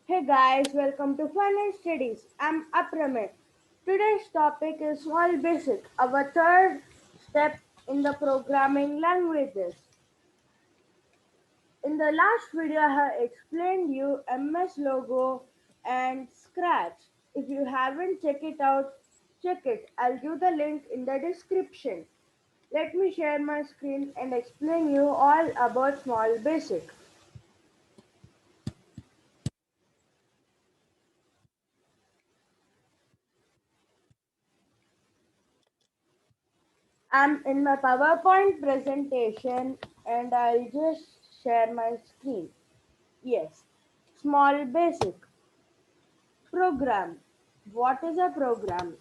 Hey guys, welcome to Fun and Studies. I'm Apramet. Today's topic is Small Basic, our third step in the programming languages. In the last video, I have explained you MS Logo and Scratch. If you haven't checked it out, check it. I'll give the link in the description. Let me share my screen and explain you all about Small Basic. I'm in my PowerPoint presentation and I'll just share my screen. Yes, small basic program. What is a program?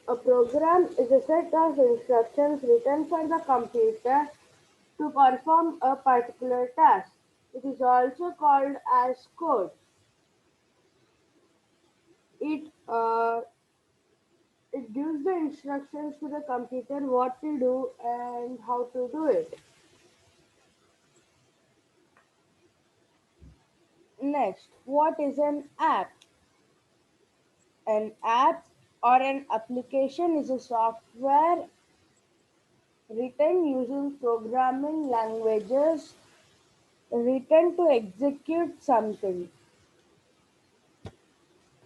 A program is a set of instructions written for the computer to perform a particular task. It is also called as code. It it gives the instructions to the computer what to do and how to do it. Next, what is an app? An app or an application is a software written using programming languages written to execute something.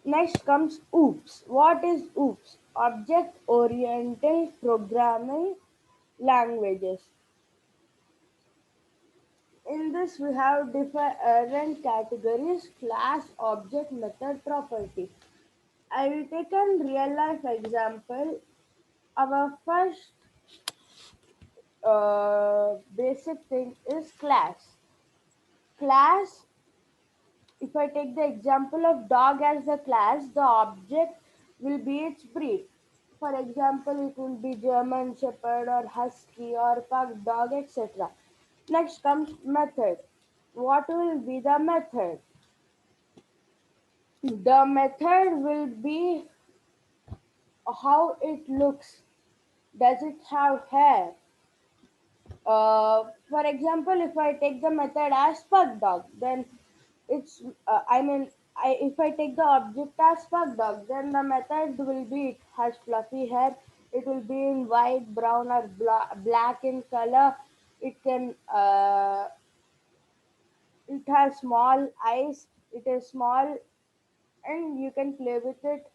Next comes OOPS. What is OOPS? Object Oriented Programming Languages. In this, we have different categories: class, object, method, property. I will take a real life example. Our first basic thing is class. Class, if I take the example of dog as the class, the object will be its breed. For example, it will be German Shepherd or Husky or Pug Dog, etc. Next comes method. What will be the method? The method will be how it looks. Does it have hair? For example, if I take the method as Pug Dog, then it's if I take the object as Pug Dog, then the method will be it has fluffy hair. It will be in white, brown, or black in color. It can it has small eyes. It is small, and you can play with it.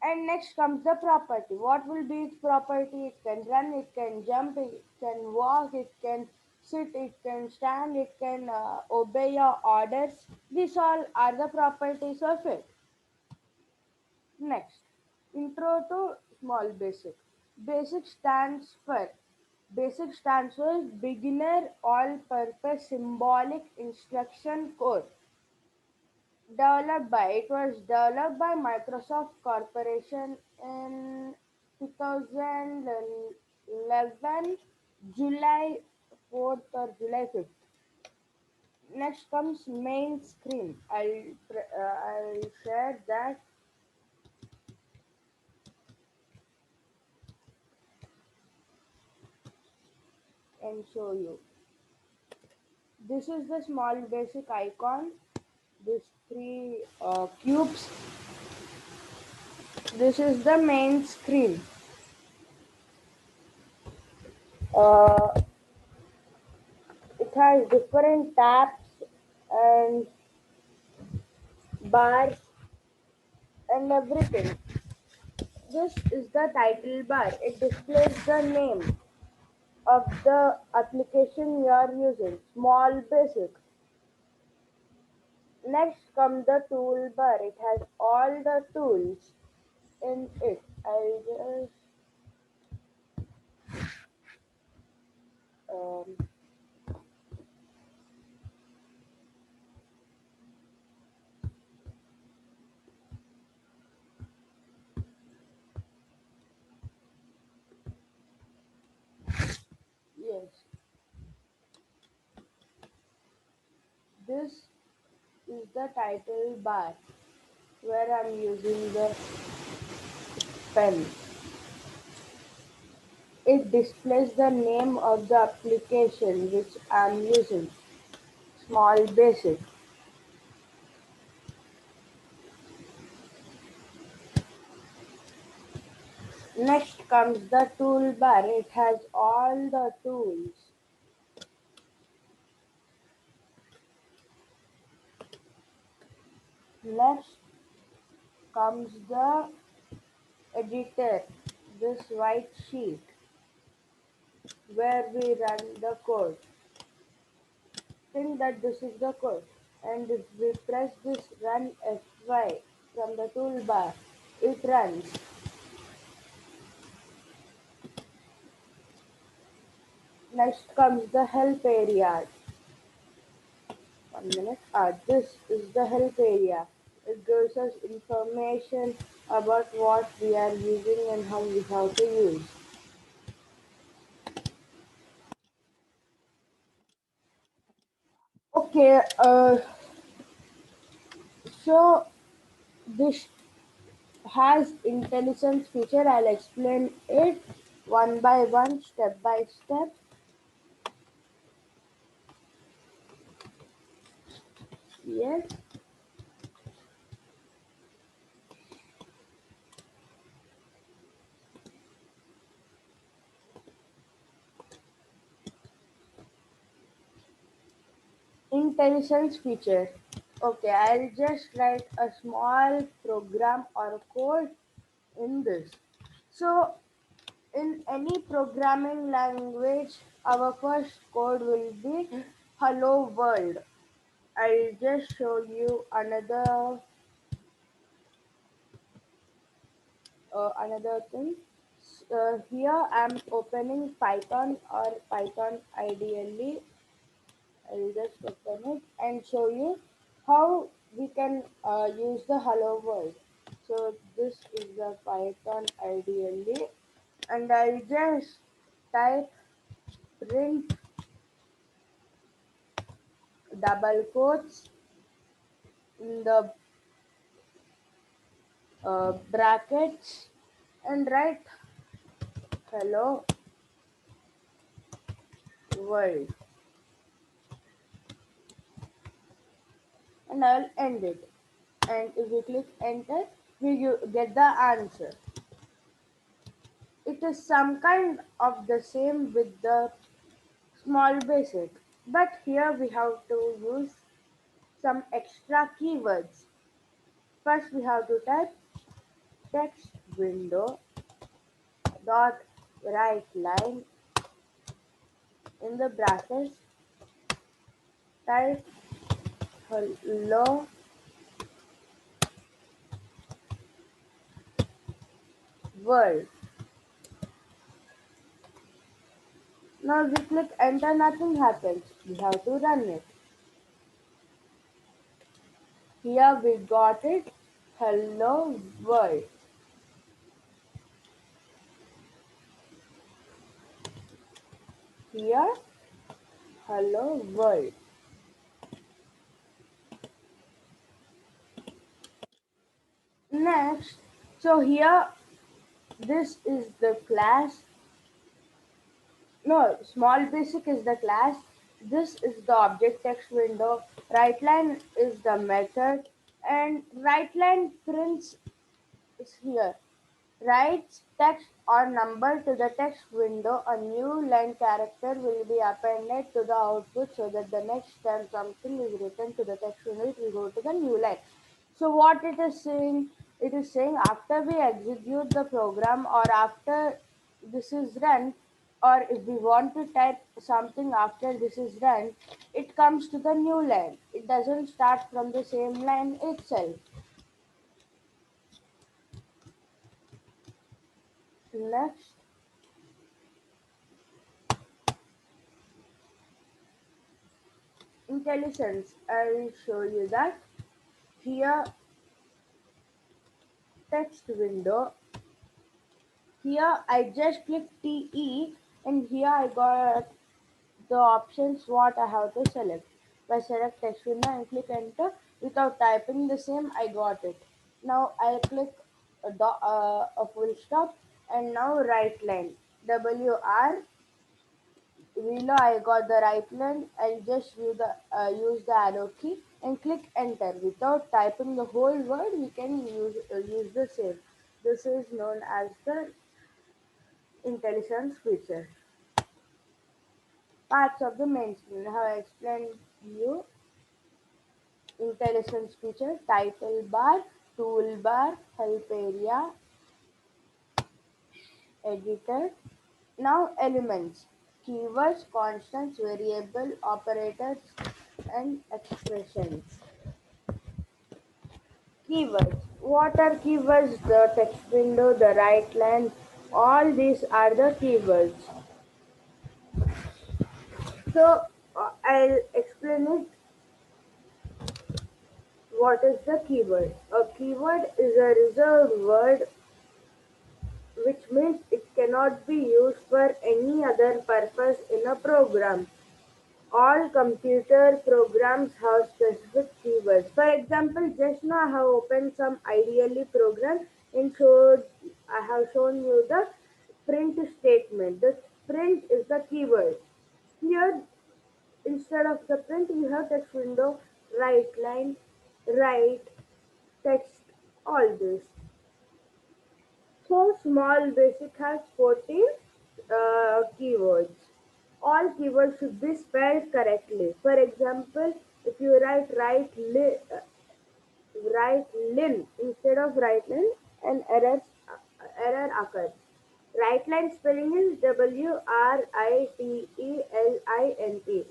And next comes the property. What will be its property? It can run, it can jump, it can walk, it can sit, it can stand, it can obey your orders. These all are the properties of it. Next, intro to small basic. Basic stands for beginner all purpose symbolic instruction code. It was developed by Microsoft Corporation in 2011, July 4th or July 5th. Next comes main screen. I'll share that and show you. This is the small basic icon. These three cubes. This is the main screen. Uh, it has different tabs and bars and everything. This is the title bar. It displays the name of the application you are using. Small basic. Next comes the toolbar. It has all the tools in it. I'll just um, yes. This is the title bar where I'm using the pen. It displays the name of the application which I'm using. Small basic. Next comes the toolbar. It has all the tools. Next comes the editor, this white sheet where we run the code. Think that this is the code. And if we press this run F5 from the toolbar, it runs. Next comes the help area. 1 minute. This is the help area. It gives us information about what we are using and how we have to use. Okay, so this has intelligence feature. I'll explain it one by one, step by step. Yes, intelligence feature. Okay, I'll just write a small program or code in this. So, in any programming language, our first code will be hello world. I'll just show you another thing. Here I'm opening Python or Python ideally. I'll just open it and show you how we can use the hello world. So this is the Python ideally, and I'll just type print double quotes in the brackets and write hello world, and I'll end it. And if we click enter, get the answer. It is some kind of the same with the small basic, but here we have to use some extra keywords. First, we have to type text window dot write line in the brackets. Type hello world. Now, if we click enter, nothing happens. We have to run it. Here we got it. Hello world. Here, hello world. Next, so here this is the class. No, small basic is the class. This is the object text window. Right line is the method, and right line prints is here. Writes text or number to the text window. A new line character will be appended to the output so that the next time something is written to the text window, it will go to the new line. So what it is saying after we execute the program or after this is run, or if we want to type something after this is run, it comes to the new line. It doesn't start from the same line itself. Next, intelligence. I will show you that. Here, text window. Here I just click TE, and here I got the options what I have to select. If I select text window and click enter, without typing the same, I got it. Now I click a full stop, and now right line. WR below I got the right line. I'll just use the arrow key and click enter. Without typing the whole word, we can use the same. This is known as the intelligence features. Parts of the main screen. I have explained you intelligence feature, title bar, toolbar, help area, editor. Now elements, keywords, constants, variable, operators, and expressions. Keywords. What are keywords? The text window, the right line, all these are the keywords. So I'll explain it. What is the keyword? A keyword is a reserved word which means it cannot be used for any other purpose in a program. All computer programs have specific keywords. For example, just now I have opened some ideally program and I have shown you the print statement. The print is the keyword. Here, instead of the print, you have text window, right line, right, text, all this. So small basic has 14 keywords. All keywords should be spelled correctly. For example, if you write right limb instead of right line, an error occurs. Right line spelling is WRITELINT.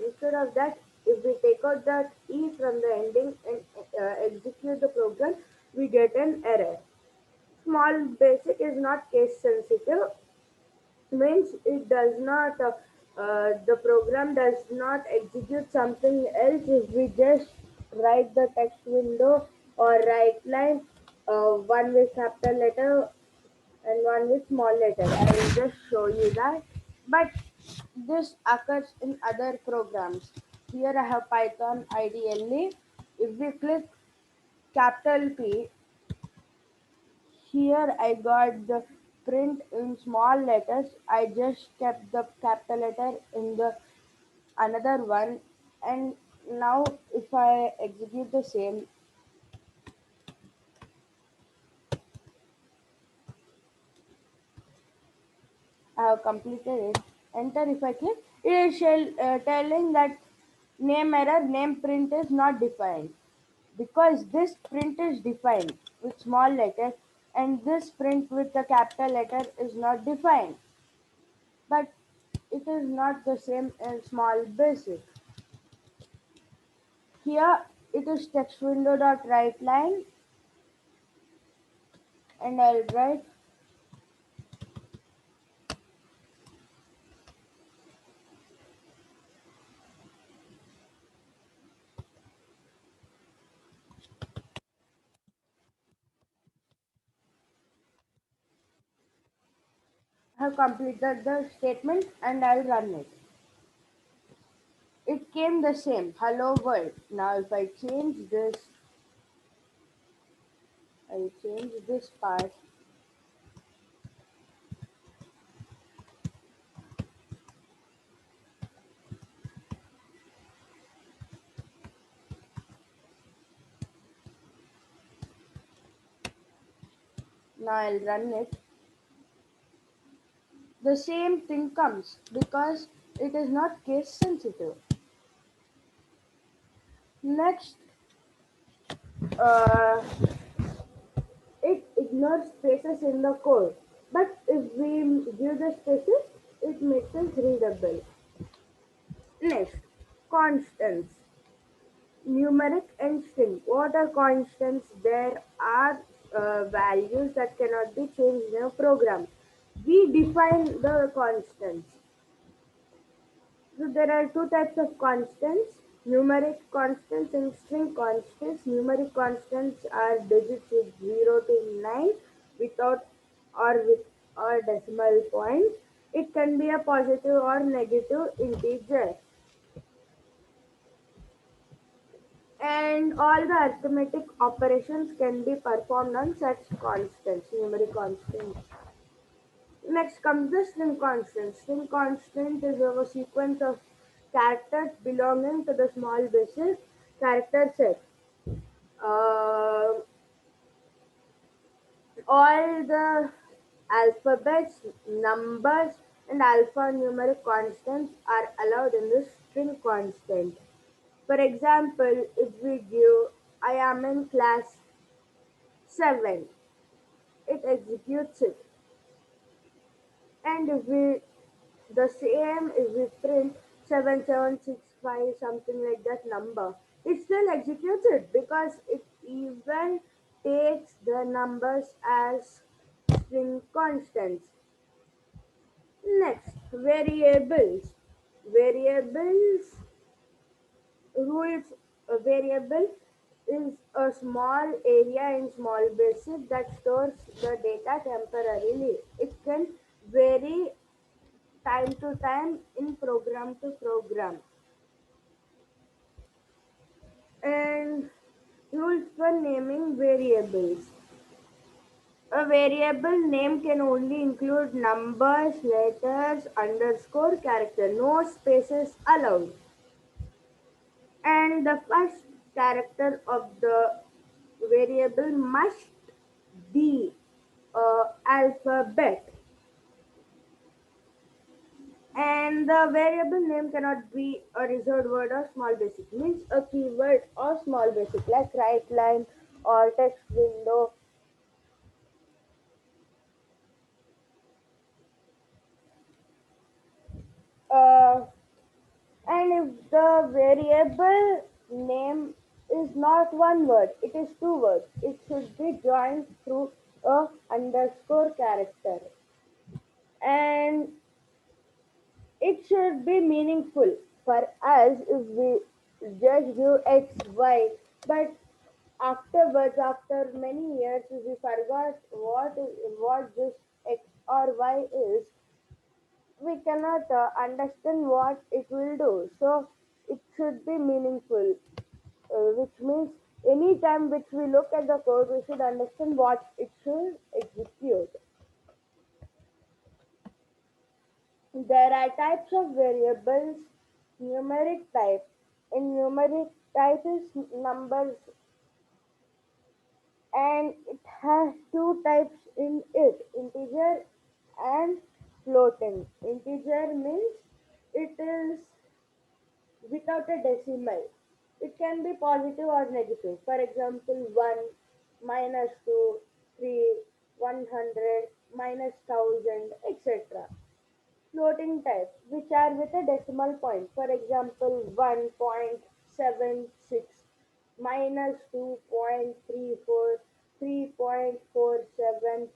Instead of that, if we take out that E from the ending and execute the program, we get an error. Small basic is not case sensitive, means it does not the program does not execute something else if we just write the text window or write line, one with capital letter and one with small letter. I will just show you that. But this occurs in other programs. Here I have Python IDLE. If we click capital P, here I got the print in small letters. I just kept the capital letter in the another one, and now if I execute the same, I have completed it. Enter if I click, it is telling that name error, name print is not defined because this print is defined with small letters and this print with the capital letter is not defined. But it is not the same in small basic. Here it is text window dot write line and I'll write I have completed the statement and I'll run it. It came the same hello world. Now if I change this part. Now I'll run it. The same thing comes because it is not case sensitive. Next, uh, it ignores spaces in the code, but if we give the spaces, it makes it readable. Next, constants, numeric and string. What are constants? There are values that cannot be changed in a program. We define the constants. So there are two types of constants, numeric constants and string constants. Numeric constants are digits with 0 to 9 without or with or decimal points. It can be a positive or negative integer. And all the arithmetic operations can be performed on such constants, numeric constants. Next comes the string constant. String constant is a sequence of characters belonging to the small basic character set. Uh, all the Alphabets, numbers, and alphanumeric constants are allowed in the string constant. For example, if we give I am in class 7, it executes it. And if we the same if we print 7765 something like that number, it still executes it because it even takes the numbers as string constants. Next, variables. Variables rules. A variable is a small area in small basic that stores the data temporarily. It can vary time to time in program to program. And rules for naming variables. A variable name can only include numbers, letters, underscore, character. No spaces allowed. And the first character of the variable must be alphabet. And the variable name cannot be a reserved word or small basic. Means a keyword or small basic like write line or text window. Uh, and if the variable name is not one word, it is two words. It should be joined through a underscore character. And it should be meaningful for us if we just give x y, but afterwards after many years if we forgot what this x or y is, we cannot understand what it will do. So it should be meaningful, which means any time which we look at the code we should understand what it should execute. There are types of variables. Numeric type. In numeric type is numbers, and it has two types in it, integer and floating. Integer means it is without a decimal. It can be positive or negative. For example, 1, minus 2, 3, 100, minus 1000, etc. Floating type, which are with a decimal point. For example, 1.76 minus 2.34, 3.47,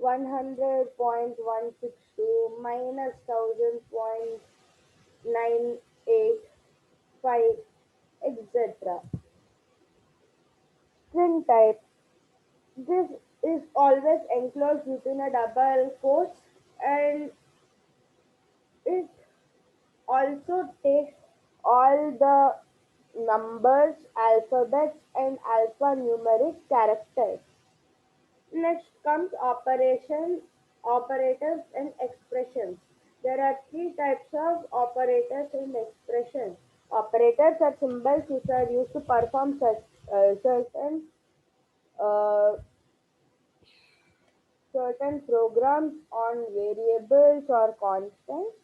100.162 minus 1000.985, etc. String type. This is always enclosed within a double quotes, and it also takes all the numbers, alphabets, and alphanumeric characters. Next comes operators, and expressions. There are three types of operators and expressions. Operators are symbols which are used to perform uh, certain programs on variables or constants.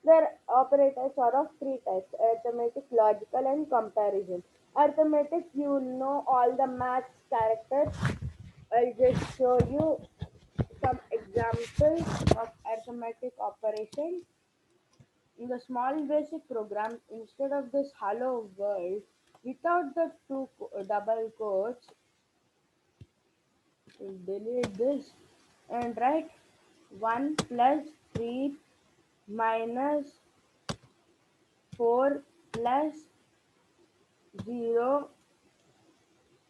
Their operators are of three types: arithmetic, logical, and comparison. Arithmetic, you know all the maths characters. I'll just show you some examples of arithmetic operations. In the small basic program, instead of this hello world, without the double quotes, we'll delete this and write 1 plus 3 minus 4 plus 0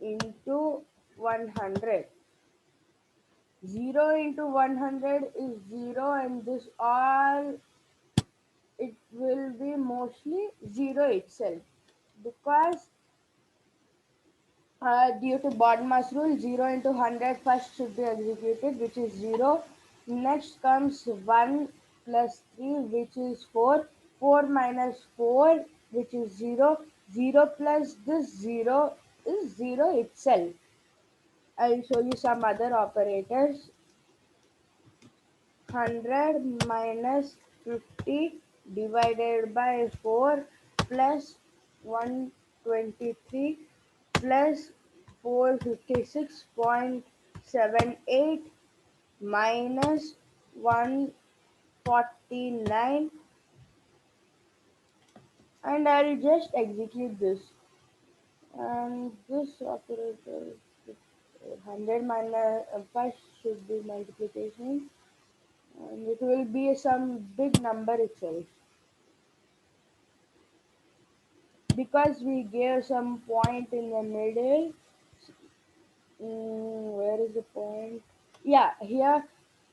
into 100. 0 into 100 is 0, and this all it will be mostly 0 itself, because due to Bodmer's rule, 0 into 100 first should be executed, which is 0. Next comes 1 plus 3, which is 4. 4 minus 4, which is 0. 0 plus this 0 is 0 itself. I'll show you some other operators. 100 minus 50 divided by 4 plus 123 plus 456.78 minus 149, and I'll just execute this. And this operator 100 minus first should be multiplication, and it will be some big number itself because we gave some point in the middle. Where is the point? Yeah, here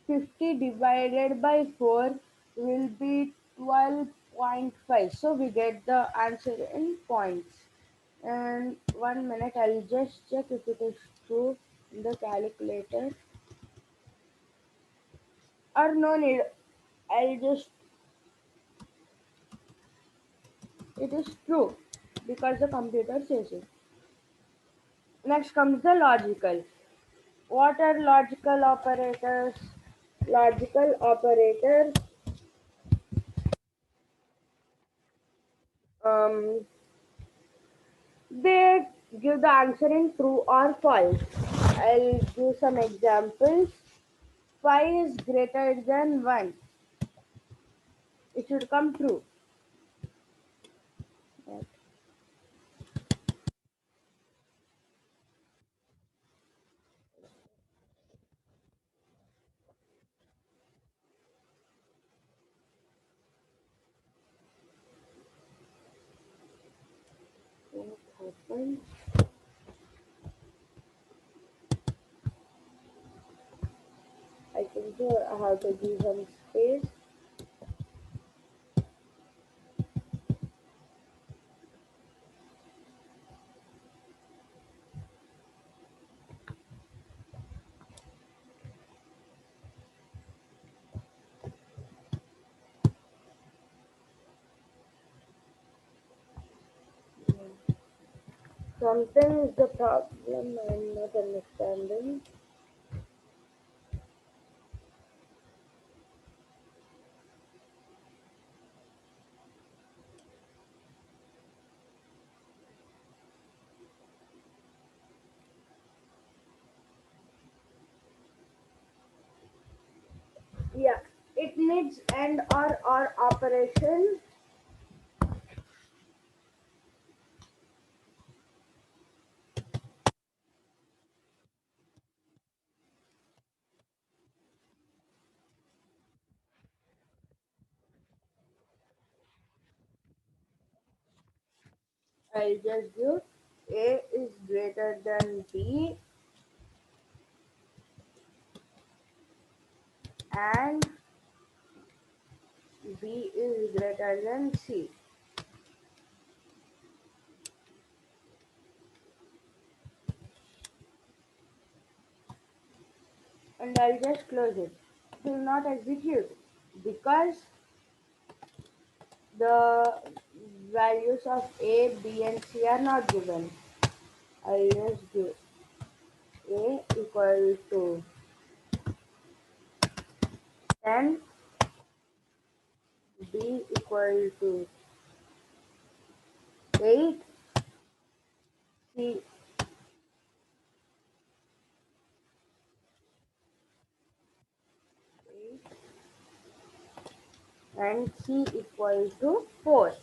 50 divided by 4 will be 12.5. So we get the answer in points. And 1 minute, I'll just check if it is true in the calculator. Or no need, I'll just, it is true because the computer says it. Next comes the logical. What are logical operators? Logical operators um, they give the answer in true or false. I'll give some examples. 5 is greater than 1. It should come true. What happened? I think so. I have to give some space. Something is the problem. I'm not understanding. Yeah, it needs and or operation. I'll just do A is greater than B and B is greater than C. And I'll just close it. It will not execute because the values of A, B, and C are not given. I'll just do A equal to 10, B equal to 8, C and C equal to 4.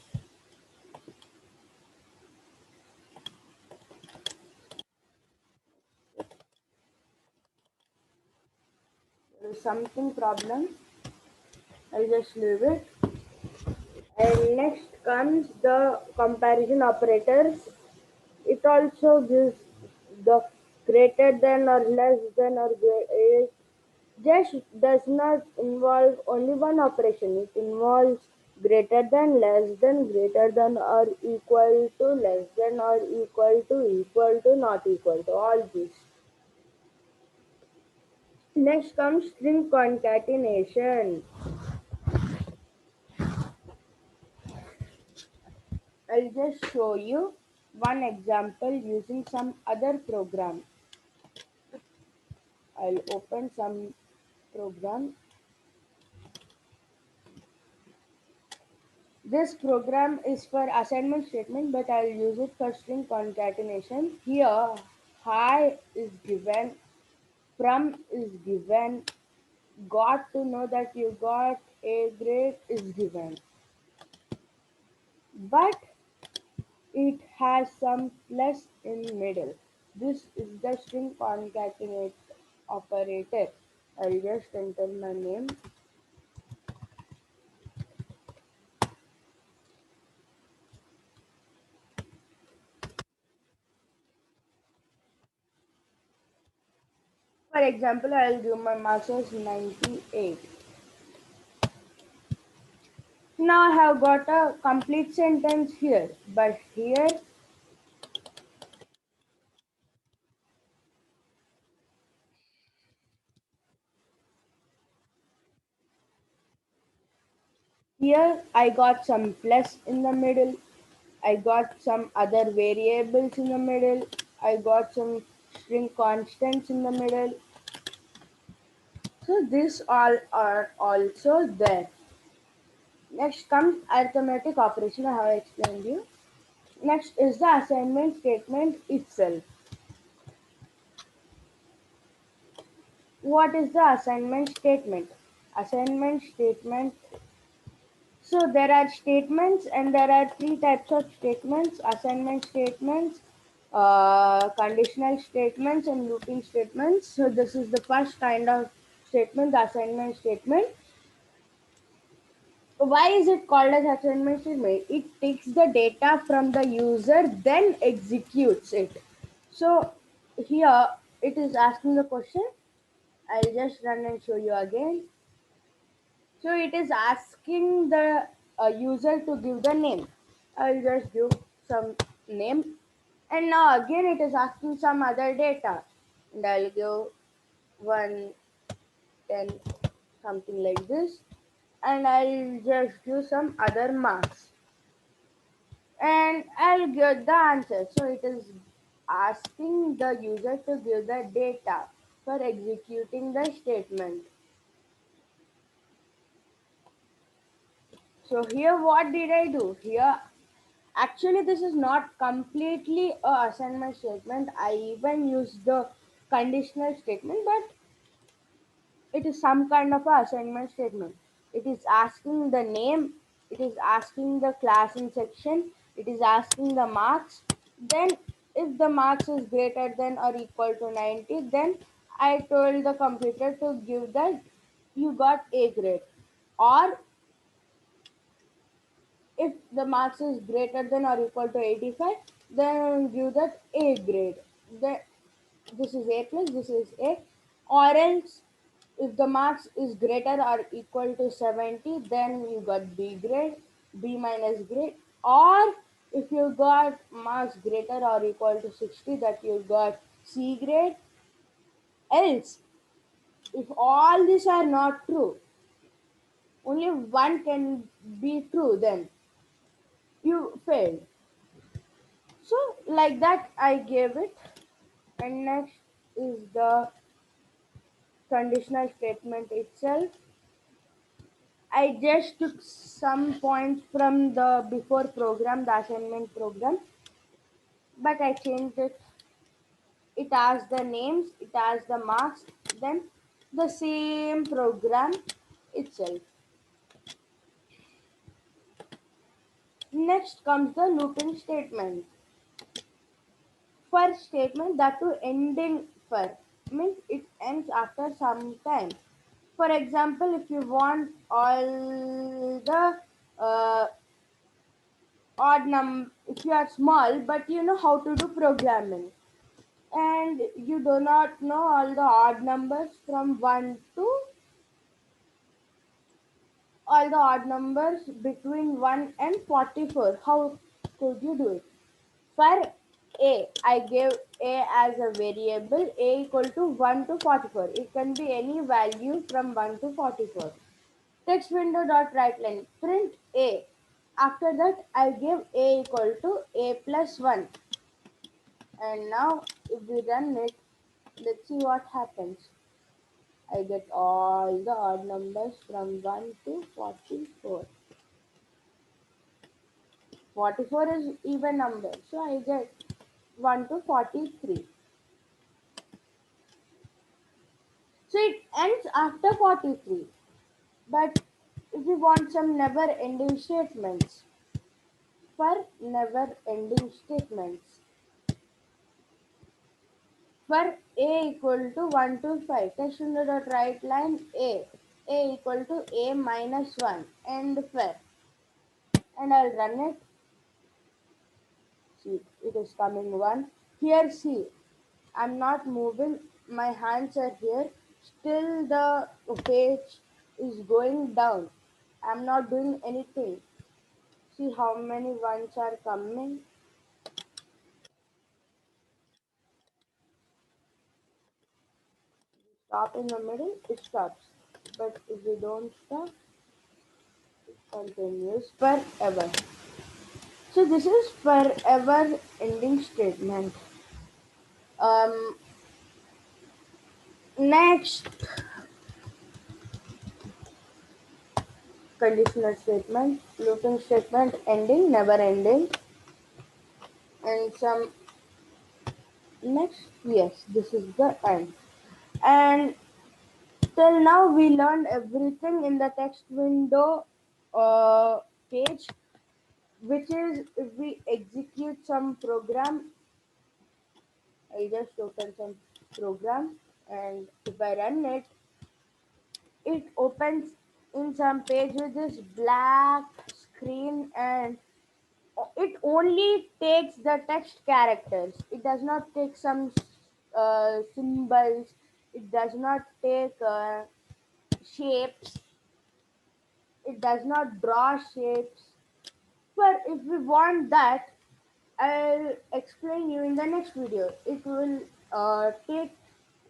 There is something problem. I'll just leave it. And next comes the comparison operators. It also gives the greater than or less than or it just does not involve only one operation. It involves greater than, less than, greater than or equal to, less than or equal to, not equal to, all these. Next comes string concatenation. I'll just show you one example using some other program. I'll open some program. This program is for assignment statement, but I'll use it for string concatenation. Here, hi is given, from is given, got to know that you got a grade is given. But it has some plus in middle. This is the string concatenate operator. I'll just enter my name. For example, I'll give my marks as 98. Now I have got a complete sentence here, but here I got some plus in the middle. I got some other variables in the middle. I got some string constants in the middle. So these all are also there. Next comes arithmetic operation I have explained you. Next is the assignment statement itself. What is the assignment statement? Assignment statement. So there are statements and there are three types of statements: assignment statements, conditional statements, and looping statements. So this is the first kind of statement, the assignment statement. Why is it called as assignment statement? It takes the data from the user, then executes it. So here it is asking the question. I'll just run and show you again. So it is asking the user to give the name. I'll just give some name. And now again it is asking some other data. And I'll give 1, 10, something like this. And I'll just give some other marks. And I'll get the answer. So it is asking the user to give the data for executing the statement. So here what did I do? Here actually this is not completely a assignment statement. I even use the conditional statement, but it is some kind of a assignment statement. It is asking the name, it is asking the class and section, it is asking the marks. Then if the marks is greater than or equal to 90, then I told the computer to give that you got A grade. Or if the marks is greater than or equal to 85, then give that A grade. The, this is A plus, this is A. Or else, if the marks is greater or equal to 70, then you got B grade, B minus grade. Or if you got marks greater or equal to 60, that you got C grade. Else, if all these are not true, only one can be true, then you failed. So like that I gave it. And next is the conditional statement itself. I just took some points from the before program, the assignment program, but I changed it. It has the names, it has the marks, then the same program itself. Next comes the looping statement. For statement that to ending for means it ends after some time. For example, if you want all the uh, odd number, if you are small but you know how to do programming and you do not know all the odd numbers from 1 to all the odd numbers between 1 and 44, how could you do it? For a, I gave a as a variable a equal to 1 to 44. It can be any value from 1 to 44. Text window dot write line print a. After that I give a equal to a plus 1. And now if we run it, let's see what happens. I get all the odd numbers from 1 to 44. 44 is even number, so I get 1 to 43. So it ends after 43. But if we want some never ending statements, for never ending statements, for a equal to 1 to 5, text in the dot right line a equal to a minus 1, and for, and I'll run it. See, it is coming 1. Here, see, I'm not moving, my hands are here, still the page is going down. I'm not doing anything. See how many ones are coming. Stop in the middle, it stops. But if we don't stop, it continues forever. So this is forever ending statement. Um, Next, conditional statement, looping statement, ending, never ending, and some next. Yes, this is the end. And till now we learned everything in the text window page, which is if we execute some program. I just open some program, and if I run it, it opens in some page with this black screen, and it only takes the text characters. It does not take some symbols. It does not take shapes. It does not draw shapes. But if we want that, I'll explain you in the next video. It will take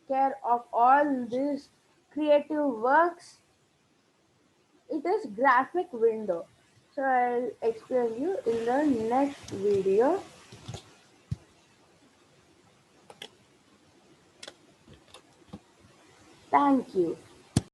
care of all these creative works. It is graphic window. So I'll explain you in the next video. Thank you.